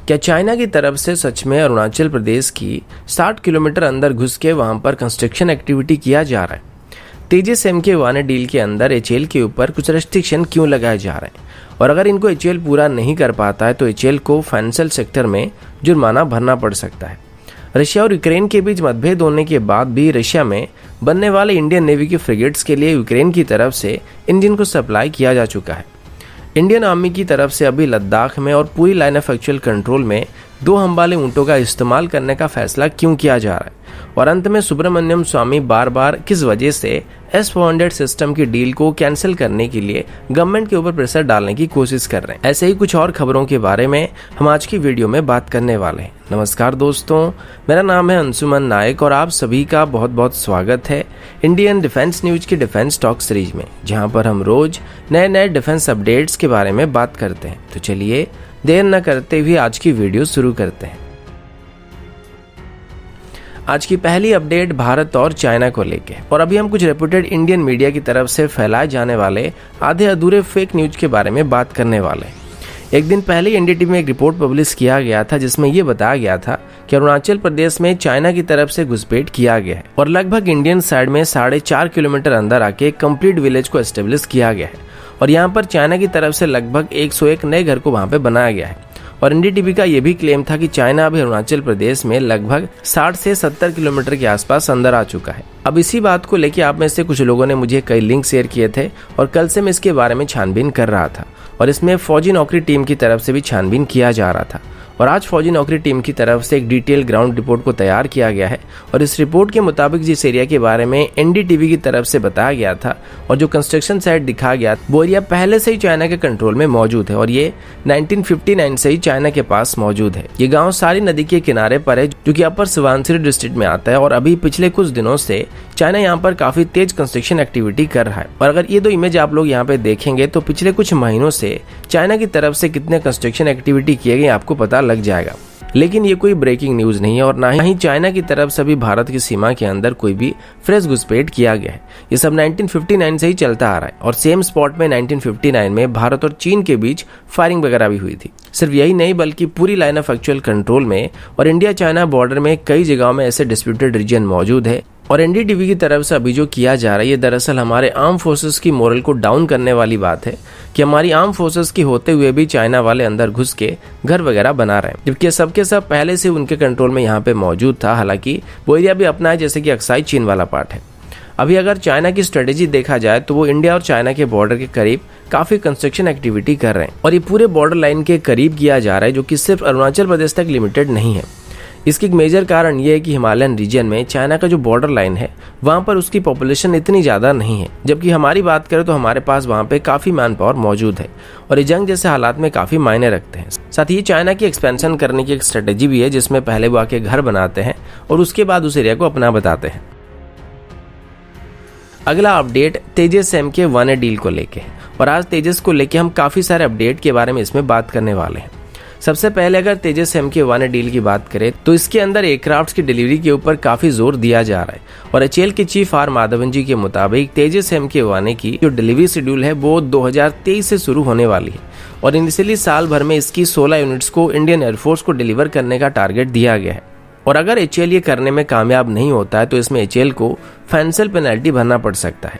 क्या चाइना की तरफ से सच में अरुणाचल प्रदेश की 60 किलोमीटर अंदर घुस के वहां पर कंस्ट्रक्शन एक्टिविटी किया जा रहा है? तेजस MK1 डील के अंदर HAL के ऊपर कुछ रेस्ट्रिक्शन क्यों लगाए जा रहे हैं, और अगर इनको HAL पूरा नहीं कर पाता है तो HAL को फाइनेंशियल सेक्टर में जुर्माना भरना पड़ सकता है। रशिया और यूक्रेन के बीच मतभेद होने के बाद भी रशिया में बनने वाले इंडियन नेवी की फ्रिगेट्स के लिए यूक्रेन की तरफ से इंजन को सप्लाई किया जा चुका है। इंडियन आर्मी की तरफ से अभी लद्दाख में और पूरी लाइन ऑफ एक्चुअल कंट्रोल में 2 हमवाले ऊंटों का इस्तेमाल करने का फैसला क्यों किया जा रहा है, और अंत में सुब्रमण्यम स्वामी बार बार किस वजह से S-400 सिस्टम की डील को कैंसिल करने के लिए गवर्नमेंट के ऊपर प्रेशर डालने की कोशिश कर रहे हैं। ऐसे ही कुछ और खबरों के बारे में हम आज की वीडियो में बात करने वाले हैं। नमस्कार दोस्तों, मेरा नाम है अंशुमन नायक और आप सभी का बहुत बहुत स्वागत है इंडियन डिफेंस न्यूज की डिफेंस टॉक सीरीज में, जहां पर हम रोज नए डिफेंस अपडेट्स के बारे में बात करते हैं। तो चलिए देर न करते हुए आज की वीडियो शुरू करते हैं। आज की पहली अपडेट भारत और चाइना को लेके, और अभी हम कुछ रेप्यूटेड इंडियन मीडिया की तरफ से फैलाए जाने वाले आधे अधूरे फेक न्यूज के बारे में बात करने वाले हैं। एक दिन पहले NDTV में एक रिपोर्ट पब्लिश किया गया था जिसमें यह बताया गया था कि अरुणाचल प्रदेश में चाइना की तरफ से घुसपैठ किया गया है और लगभग इंडियन साइड में 4.5 किलोमीटर अंदर आके कंप्लीट विलेज को एस्टेब्लिश किया गया है, और यहाँ पर चाइना की तरफ से लगभग 101 नए घर को वहाँ पे बनाया गया है। और NDTV का यह भी क्लेम था कि चाइना अभी अरुणाचल प्रदेश में लगभग 60 से 70 किलोमीटर के आसपास अंदर आ चुका है। अब इसी बात को लेकर आप में से कुछ लोगों ने मुझे कई लिंक शेयर किए थे और कल से मैं इसके बारे में छानबीन कर रहा था, और इसमें फौजी नौकरी टीम की तरफ से भी छानबीन किया जा रहा था। और आज फौजी नौकरी टीम की तरफ से एक डिटेल ग्राउंड रिपोर्ट को तैयार किया गया है, और इस रिपोर्ट के मुताबिक जिस एरिया के बारे में NDTV की तरफ से बताया गया था और जो कंस्ट्रक्शन साइट दिखाया गया वो एरिया पहले से ही चाइना के कंट्रोल में मौजूद है, और ये 1959 से ही चाइना के पास मौजूद है। ये गाँव सारी नदी के किनारे पर है जो कि अपर सुबनसिरी डिस्ट्रिक्ट में आता है, और अभी पिछले कुछ दिनों से चाइना यहाँ पर काफी तेज कंस्ट्रक्शन एक्टिविटी कर रहा है। और अगर ये 2 इमेज आप लोग यहाँ पे देखेंगे तो पिछले कुछ महीनों से चाइना की तरफ से कितने कंस्ट्रक्शन एक्टिविटी किए गए आपको पता लग जाएगा। लेकिन ये कोई ब्रेकिंग न्यूज नहीं है, और ना ही चाइना की तरफ से भी भारत की सीमा के अंदर कोई भी फ्रेश घुसपैठ किया गया है। ये सब 1959 से ही चलता आ रहा है, और सेम स्पॉट में 1959 में भारत और चीन के बीच फायरिंग वगैरह भी हुई थी। सिर्फ यही नहीं बल्कि पूरी लाइन ऑफ एक्चुअल कंट्रोल में और इंडिया चाइना बॉर्डर में कई जगहों में ऐसे डिस्प्यूटेड रीजन मौजूद है। और NDTV की तरफ से अभी जो किया जा रहा है ये दरअसल हमारे आर्म फोर्सेस की मोरल को डाउन करने वाली बात है कि हमारी आर्म फोर्सेस की होते हुए भी चाइना वाले अंदर घुस के घर वगैरह बना रहे हैं, जबकि सबके सब पहले से उनके कंट्रोल में यहाँ पे मौजूद था। हालांकि वो एरिया भी अपना है, जैसे कि अक्साई चीन वाला पार्ट है। अभी अगर चाइना की स्ट्रेटेजी देखा जाए तो वो इंडिया और चाइना के बॉर्डर के करीब काफी कंस्ट्रक्शन एक्टिविटी कर रहे हैं, और ये पूरे बॉर्डर लाइन के करीब किया जा रहा है, जो कि सिर्फ अरुणाचल प्रदेश तक लिमिटेड नहीं है। इसकी एक मेजर कारण ये है कि हिमालयन रीजन में चाइना का जो बॉर्डर लाइन है वहाँ पर उसकी पॉपुलेशन इतनी ज़्यादा नहीं है, जबकि हमारी बात करें तो हमारे पास वहाँ पे काफ़ी मैन पावर मौजूद है, और ये जंग जैसे हालात में काफ़ी मायने रखते हैं। साथ ही चाइना की एक्सपेंशन करने की एक स्ट्रेटेजी भी है, जिसमें पहले वो आके घर बनाते हैं और उसके बाद उस एरिया को अपना बताते हैं। अगला अपडेट तेजस MK1 डील को लेके, और आज तेजस को लेके हम काफ़ी सारे अपडेट के बारे में इसमें बात करने वाले हैं। सबसे पहले अगर तेजस MK1 डील की बात करें तो इसके अंदर एयरक्राफ्ट्स की डिलीवरी के ऊपर काफी जोर दिया जा रहा है, और HAL के चीफ R माधवन जी के मुताबिक तेजस MK1 की जो डिलीवरी शेड्यूल है वो 2023 से शुरू होने वाली है, और इनिशियली साल भर में इसकी 16 यूनिट्स को इंडियन एयरफोर्स को डिलीवर करने का टारगेट दिया गया है। और अगर HAL ये करने में कामयाब नहीं होता है तो इसमें HAL को फाइनेंशियल पेनल्टी भरना पड़ सकता है।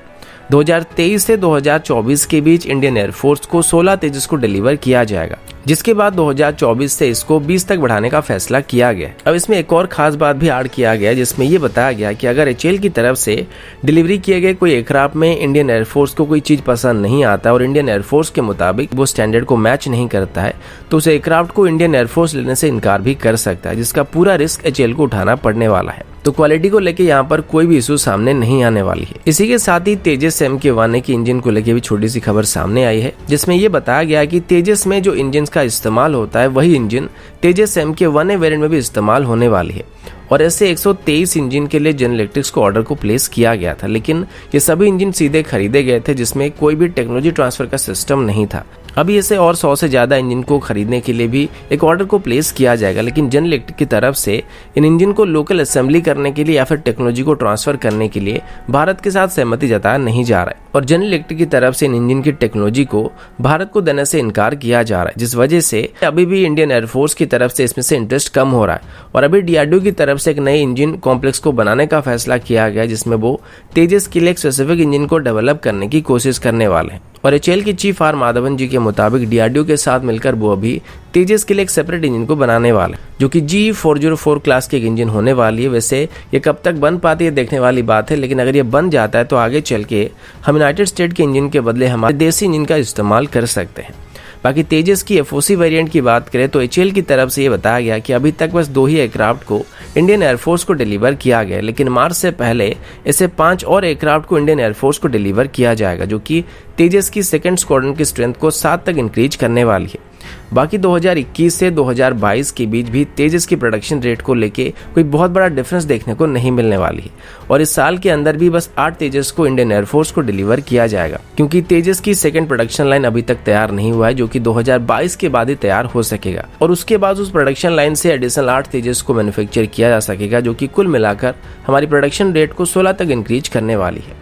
2023 से 2024 के बीच इंडियन एयरफोर्स को 16 तेजस को डिलीवर किया जाएगा, जिसके बाद 2024 से इसको 20 तक बढ़ाने का फैसला किया गया। अब इसमें एक और खास बात भी ऐड किया गया, जिसमें ये बताया गया कि अगर HAL की तरफ से डिलीवरी किए गए कोई एयरक्राफ्ट में इंडियन एयरफोर्स को कोई चीज पसंद नहीं आता और इंडियन एयरफोर्स के मुताबिक वो स्टैंडर्ड को मैच नहीं करता है, तो उस एयरक्राफ्ट को इंडियन एयरफोर्स लेने से इनकार भी कर सकता है, जिसका पूरा रिस्क HAL को उठाना पड़ने वाला है। तो क्वालिटी को लेके यहाँ पर कोई भी इशू सामने नहीं आने वाली है। इसी के साथ ही तेजस MK1 की इंजन को लेके भी छोटी सी खबर सामने आई है, जिसमें ये बताया गया कि तेजस में जो इंजन का इस्तेमाल होता है वही इंजन तेजस MK1 वेरिएंट में भी इस्तेमाल होने वाली है। और ऐसे 123 इंजन के लिए जनरल इलेक्ट्रिक्स को ऑर्डर को प्लेस किया गया था, लेकिन ये सभी इंजन सीधे खरीदे गए थे जिसमें कोई भी टेक्नोलॉजी ट्रांसफर का सिस्टम नहीं था। अभी ऐसे और 100 से ज़्यादा इंजन को खरीदने के लिए भी एक ऑर्डर को प्लेस किया जाएगा, लेकिन जनरल इलेक्ट्रिक की तरफ से इन इंजन को लोकल असेंबली करने के लिए या फिर टेक्नोलॉजी को ट्रांसफर करने के लिए भारत के साथ सहमति जताया नहीं जा रहा है और जनरल इलेक्ट्रिक की तरफ से इन इंजन की टेक्नोलॉजी को भारत को देने से इनकार किया जा रहा है, जिस वजह से अभी भी इंडियन एयरफोर्स की तरफ से इसमें से इंटरेस्ट कम हो रहा है। और अभी DRDO की तरफ से एक नए इंजन कॉम्प्लेक्स को बनाने का फैसला किया गया, जिसमें वो तेजस के लिए एक स्पेसिफिक इंजन को डेवलप करने की कोशिश करने वाले हैं। और HAL के चीफ आर माधवन जी के मुताबिक DRDO के साथ मिलकर वो अभी तेजस के लिए एक सेपरेट इंजन को बनाने वाले हैं, जो कि GE404 क्लास की एक इंजन होने वाली है। वैसे ये कब तक बन पाती है देखने वाली बात है, लेकिन अगर ये बन जाता है तो आगे चल के हम यूनाइटेड स्टेट के इंजन के बदले हमारे देसी इंजन का इस्तेमाल कर सकते हैं। बाकी तेजस की FOC वेरिएंट की बात करें तो HAL की तरफ से ये बताया गया कि अभी तक बस 2 ही एयरक्राफ्ट को इंडियन एयरफोर्स को डिलीवर किया गया, लेकिन मार्च से पहले ऐसे 5 और एयरक्राफ्ट को इंडियन एयरफोर्स को डिलीवर किया जाएगा, जो कि तेजस की सेकंड स्क्वाड्रन की स्ट्रेंथ को 7 तक इंक्रीज करने वाली है। बाकी 2021 से 2022 के बीच भी तेजस की प्रोडक्शन रेट को लेके कोई बहुत बड़ा डिफरेंस देखने को नहीं मिलने वाली है और इस साल के अंदर भी बस 8 तेजस को इंडियन एयरफोर्स को डिलीवर किया जाएगा, क्योंकि तेजस की सेकंड प्रोडक्शन लाइन अभी तक तैयार नहीं हुआ है, जो कि 2022 के बाद ही तैयार हो सकेगा और उसके बाद उस प्रोडक्शन लाइन से एडिशनल 8 तेजस को मैन्युफैक्चर किया जा सकेगा, जो कि कुल मिलाकर हमारी प्रोडक्शन रेट को 16 तक इंक्रीज करने वाली है।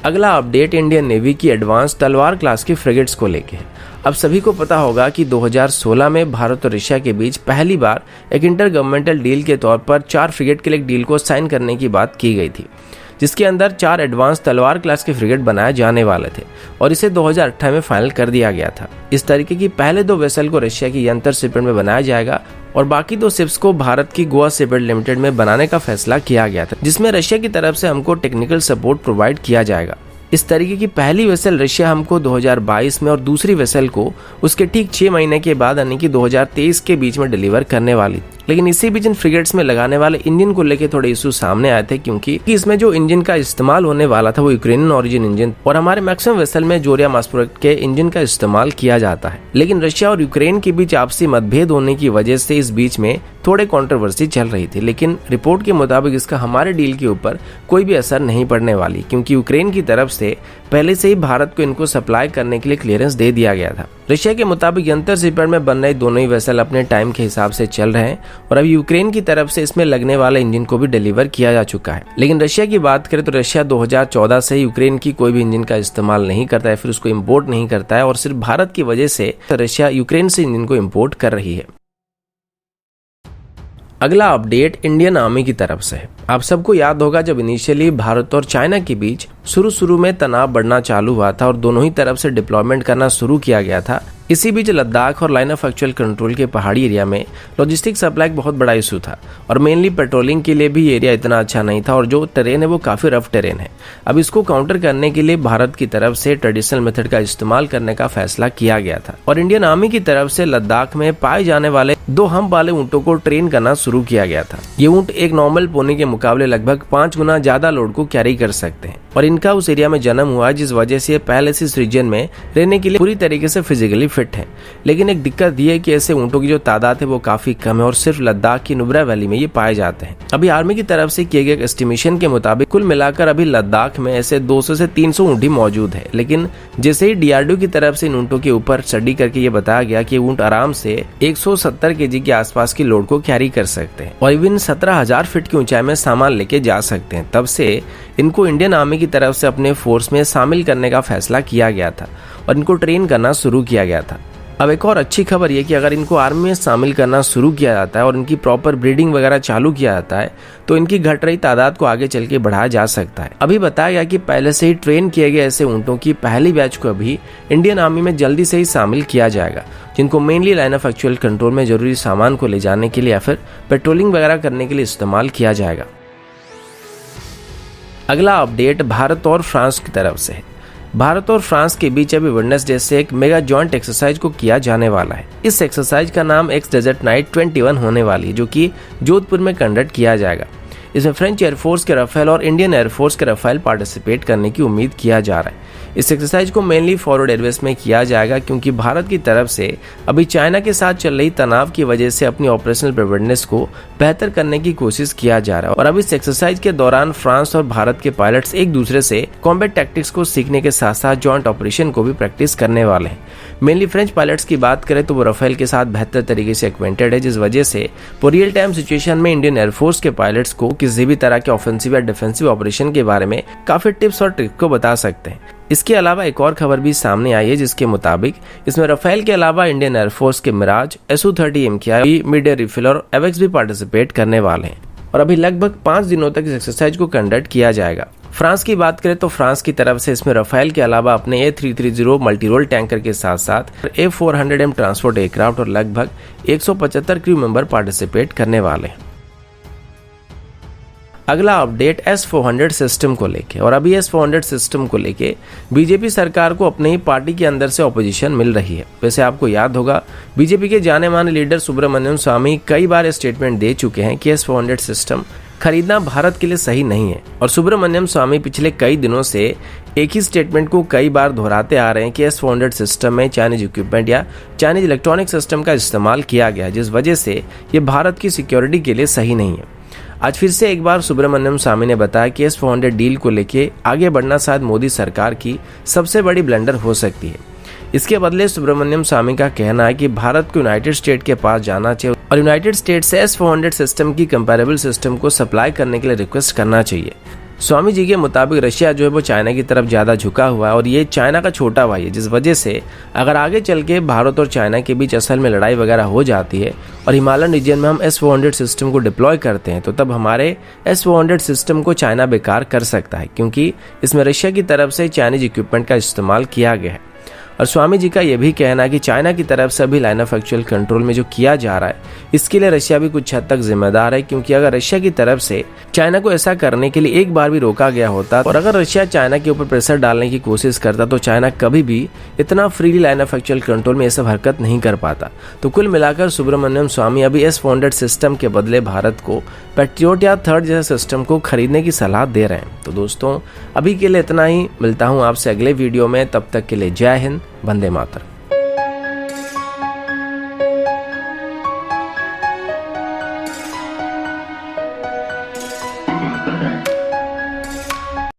अगला अपडेट इंडियन नेवी की एडवांस तलवार क्लास की फ्रिगेट्स को लेके है। अब सभी को पता होगा कि 2016 में भारत और रशिया के बीच पहली बार एक इंटर गवर्नमेंटल डील के तौर पर 4 फ्रिगेट के लिए एक डील को साइन करने की बात की गई थी, जिसके अंदर 4 एडवांस तलवार क्लास के फ्रिगेट बनाए जाने वाले थे और इसे 2018 में फाइनल कर दिया गया था। इस तरीके की पहले 2 वेसल को रशिया की यंत्र शिपयार्ड में बनाया जाएगा और बाकी 2 शिप्स को भारत की गोवा शिपयार्ड लिमिटेड में बनाने का फैसला किया गया था, जिसमें रशिया की तरफ से हमको टेक्निकल सपोर्ट प्रोवाइड किया जाएगा। इस तरीके की पहली वेसल रशिया हमको 2022 में और दूसरी वेसल को उसके ठीक 6 महीने के बाद यानी कि 2023 के बीच में डिलीवर करने वाली। लेकिन इसी बीच इन फ्रिगेट्स में लगाने वाले इंजन को लेकर थोड़े इशू सामने आए थे, क्योंकि इसमें जो इंजन का इस्तेमाल होने वाला था वो यूक्रेनियन ओरिजिन इंजन और हमारे मैक्सिमम वेसल में जोरिया मास प्रोडक्ट के इंजन का इस्तेमाल किया जाता है। लेकिन रशिया और यूक्रेन के बीच आपसी मतभेद होने की वजह से इस बीच में थोड़े कंट्रोवर्सी चल रही थी, लेकिन रिपोर्ट के मुताबिक इसका हमारे डील के ऊपर कोई भी असर नहीं पड़ने वाली, क्योंकि यूक्रेन की तरफ से पहले से ही भारत को इनको सप्लाई करने के लिए क्लियरेंस दे दिया गया था। रशिया के मुताबिक यंत्र शिपयार्ड में बन रहे दोनों ही वेसल अपने टाइम के हिसाब से चल रहे हैं और अभी यूक्रेन की तरफ से इसमें लगने वाले इंजन को भी डिलीवर किया जा चुका है। लेकिन रशिया की बात करें तो रशिया 2014 से यूक्रेन की कोई भी इंजन का इस्तेमाल नहीं करता है, फिर उसको इम्पोर्ट नहीं करता है और सिर्फ भारत की वजह से रशिया यूक्रेन से इंजन को इम्पोर्ट कर रही है। अगला अपडेट इंडियन आर्मी की तरफ से है। आप सबको याद होगा जब इनिशियली भारत और चाइना के बीच शुरू में तनाव बढ़ना चालू हुआ था और दोनों ही तरफ से डिप्लॉयमेंट करना शुरू किया गया था। इसी बीच लद्दाख और लाइन ऑफ एक्चुअल कंट्रोल के पहाड़ी एरिया में लॉजिस्टिक सप्लाई बहुत बड़ा इशू था और मेनली पेट्रोलिंग के लिए भी एरिया इतना अच्छा नहीं था और जो टेरेन है वो काफ़ी रफ टेरेन है। अब इसको काउंटर करने के लिए भारत की तरफ से ट्रेडिशनल मेथड का इस्तेमाल करने का फैसला किया गया था और इंडियन आर्मी की तरफ से लद्दाख में पाए जाने वाले 2 हम्प वाले ऊँटों को ट्रेन करना शुरू किया गया था। ये ऊँट एक नॉर्मल पोनी के मुकाबले लगभग 5 गुना ज्यादा लोड को कैरी कर सकते हैं और इनका उस एरिया में जन्म हुआ, जिस वजह से पहले से इस रीजन में रहने के लिए पूरी तरीके से फिजिकली फिट है। लेकिन एक दिक्कत ये है कि ऐसे ऊँटों की जो तादाद है वो काफी कम है और सिर्फ लद्दाख की नुब्रा वैली में ये पाए जाते हैं। अभी आर्मी की तरफ से किए गए एस्टिमेशन के मुताबिक कुल मिलाकर अभी लद्दाख में ऐसे 200 से 300 ऊँट ही मौजूद है। लेकिन जैसे ही DRDO की तरफ से इन ऊँटों के ऊपर स्टडी करके ये बताया गया कि ऊँट आराम से 170 kg के आसपास की लोड को कैरी कर सकते हैं और इवन 17,000 फीट की ऊंचाई में सामान लेके जा सकते हैं। तब से इनको इंडियन आर्मी की तरफ से अपने फोर्स में शामिल करने का फैसला किया गया था और इनको ट्रेन करना शुरू किया गया था। अब एक और अच्छी खबर ये कि अगर इनको आर्मी में शामिल करना शुरू किया जाता है और इनकी प्रॉपर ब्रीडिंग वगैरह चालू किया जाता है तो इनकी घट रही तादाद को आगे चल के बढ़ाया जा सकता है। अभी बताया गया कि पहले से ही ट्रेन किए गए ऐसे ऊँटों की पहली बैच को अभी इंडियन आर्मी में जल्दी से ही शामिल किया जाएगा, जिनको mainly line of actual control में जरूरी सामान को ले जाने के लिए या फिर पेट्रोलिंग वगैरह करने के लिए इस्तेमाल किया जाएगा। अगला अपडेट भारत और फ्रांस की तरफ से है। भारत और फ्रांस के बीच अभी वेडनेसडे से एक मेगा जॉइंट एक्सरसाइज को किया जाने वाला है। इस एक्सरसाइज का नाम एक्स डेजर्ट नाइट 21 होने वाली है, जो कि जोधपुर में कंडक्ट किया जाएगा। इसमें फ्रेंच एयरफोर्स के राफेल और इंडियन एयरफोर्स के राफेल पार्टिसिपेट करने की उम्मीद किया जा रहा है। इस एक्सरसाइज को मेनली फॉरवर्ड एयरवेज में किया जाएगा क्योंकि भारत की तरफ से अभी चाइना के साथ चल रही तनाव की वजह से अपनी ऑपरेशनल प्रिपेयर्डनेस को बेहतर करने की कोशिश किया जा रहा है। और अब इस एक्सरसाइज के दौरान फ्रांस और भारत के पायलट्स एक दूसरे से कॉम्बैट टैक्टिक्स को सीखने के साथ साथ जॉइंट ऑपरेशन को भी प्रैक्टिस करने वाले हैं। मेनली फ्रेंच पायलट्स की बात करें तो वो राफेल के साथ बेहतर तरीके से एक्वेंटेड है, जिस वजह से वो रियल टाइम सिचुएशन में इंडियन एयरफोर्स के पायलट्स को किसी भी तरह के ऑफेंसिव या डिफेंसिव ऑपरेशन के बारे में काफी टिप्स और ट्रिक को बता सकते हैं। इसके अलावा एक और खबर भी सामने आई है जिसके मुताबिक इसमें राफेल के अलावा इंडियन एयरफोर्स के Mirage, SU-30 MKI, mid air refill और एवेक्स भी पार्टिसिपेट करने वाले हैं। और अभी लगभग 5 दिनों तक इस एक्सरसाइज को कंडक्ट किया जाएगा। फ्रांस की बात करें तो फ्रांस की तरफ से इसमें राफेल के अलावा अपने A330 मल्टी रोल टैंकर के साथ साथ A400M ट्रांसपोर्ट एयरक्राफ्ट और लगभग 175 क्रू मेंबर पार्टिसिपेट करने वाले हैं। अगला अपडेट S-400 सिस्टम को लेके, और अभी S-400 सिस्टम को लेके बीजेपी सरकार को अपने ही पार्टी के अंदर से ऑपोजिशन मिल रही है। वैसे आपको याद होगा बीजेपी के जाने माने लीडर सुब्रमण्यम स्वामी कई बार स्टेटमेंट दे चुके हैं कि S-400 सिस्टम खरीदना भारत के लिए सही नहीं है। और सुब्रमण्यम स्वामी पिछले कई दिनों से एक ही स्टेटमेंट को कई बार दोहराते आ रहे हैं कि S-400 सिस्टम में चाइनीज इक्विपमेंट या चाइनीज इलेक्ट्रॉनिक सिस्टम का इस्तेमाल किया गया, जिस वजह से ये भारत की सिक्योरिटी के लिए सही नहीं है। आज फिर से एक बार सुब्रमण्यम स्वामी ने बताया कि S-400 डील को लेके आगे बढ़ना शायद मोदी सरकार की सबसे बड़ी ब्लंडर हो सकती है। इसके बदले सुब्रमण्यम स्वामी का कहना है कि भारत को यूनाइटेड स्टेट के पास जाना चाहिए और यूनाइटेड स्टेट से S-400 सिस्टम की कंपैरेबल सिस्टम को सप्लाई करने के लिए रिक्वेस्ट करना चाहिए। स्वामी जी के मुताबिक रशिया जो है वो चाइना की तरफ ज़्यादा झुका हुआ है और ये चाइना का छोटा भाई है, जिस वजह से अगर आगे चल के भारत और चाइना के बीच असल में लड़ाई वगैरह हो जाती है और हिमालयन रीजन में हम S-400 सिस्टम को डिप्लॉय करते हैं तो तब हमारे S-400 सिस्टम को चाइना बेकार कर सकता है, क्योंकि इसमें रशिया की तरफ से चाइनीज इक्विपमेंट का इस्तेमाल किया गया है। और स्वामी जी का यह भी कहना है कि चाइना की तरफ से अभी लाइन ऑफ एक्चुअल कंट्रोल में जो किया जा रहा है इसके लिए रशिया भी कुछ हद तक जिम्मेदार है, क्योंकि अगर रशिया की तरफ से चाइना को ऐसा करने के लिए एक बार भी रोका गया होता और अगर रशिया चाइना के ऊपर प्रेशर डालने की कोशिश करता तो चाइना कभी भी इतना freely line of actual control में ये सब हरकत नहीं कर पाता। तो कुल मिलाकर सुब्रमण्यम स्वामी अभी S-400 सिस्टम के बदले भारत को पैट्रियोट या थर्ड जैसे सिस्टम को खरीदने की सलाह दे रहे हैं। तो दोस्तों अभी के लिए इतना ही, मिलता हूँ आपसे अगले वीडियो में, तब तक के लिए जय हिंद, वंदे मातरम।